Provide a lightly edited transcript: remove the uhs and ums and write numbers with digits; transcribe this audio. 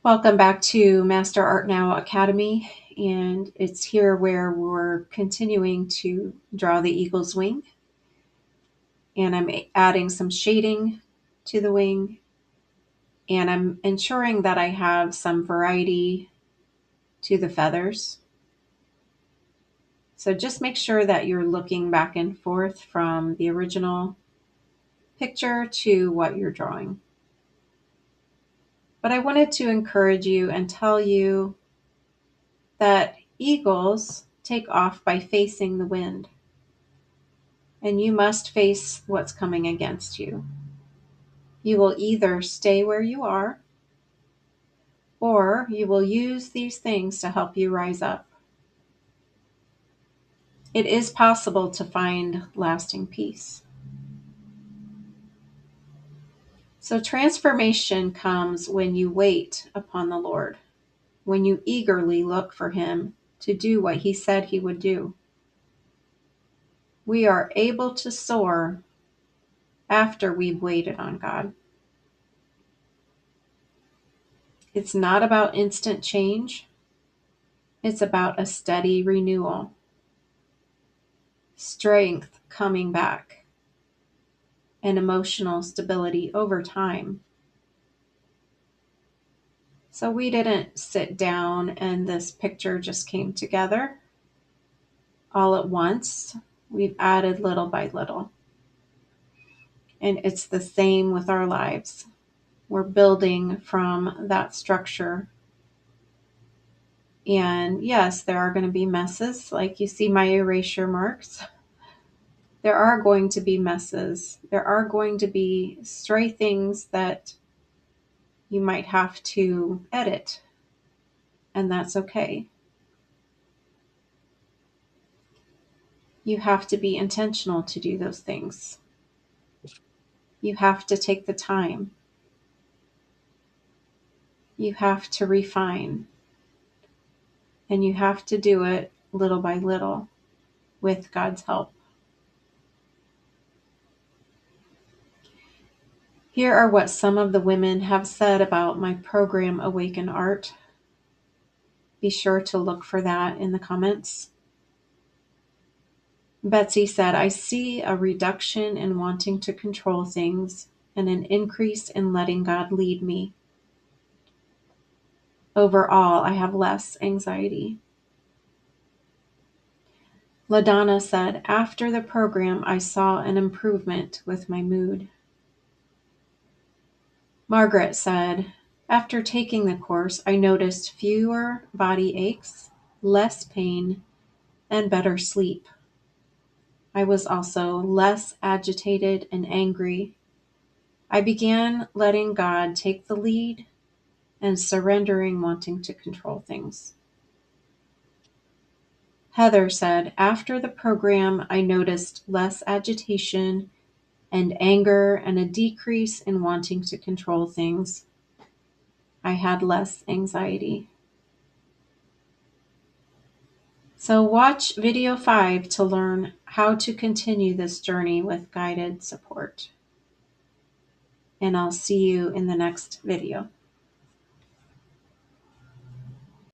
Welcome back to Master Art Now Academy, and it's here where we're continuing to draw the eagle's wing, and I'm adding some shading to the wing, and I'm ensuring that I have some variety to the feathers. So just make sure that you're looking back and forth from the original picture to what you're drawing. But I wanted to encourage you and tell you that eagles take off by facing the wind, and you must face what's coming against you. You will either stay where you are, or you will use these things to help you rise up. It is possible to find lasting peace. So transformation comes when you wait upon the Lord, when you eagerly look for Him to do what He said He would do. We are able to soar after we've waited on God. It's not about instant change. It's about a steady renewal, strength coming back, and emotional stability over time. So we didn't sit down and this picture just came together all at once. We've added little by little. And it's the same with our lives. We're building from that structure. And yes, there are going to be messes. Like you see my erasure marks. There are going to be messes. There are going to be stray things that you might have to edit, and that's okay. You have to be intentional to do those things. You have to take the time. You have to refine, and you have to do it little by little with God's help. Here are what some of the women have said about my program, Awaken Art. Be sure to look for that in the comments. Betsy said, I see a reduction in wanting to control things and an increase in letting God lead me. Overall, I have less anxiety. LaDonna said, after the program, I saw an improvement with my mood. Margaret said, after taking the course, I noticed fewer body aches, less pain, and better sleep. I was also less agitated and angry. I began letting God take the lead and surrendering wanting to control things. Heather said, after the program, I noticed less agitation and anger and a decrease in wanting to control things. I had less anxiety. So watch video 5 to learn how to continue this journey with guided support. And I'll see you in the next video.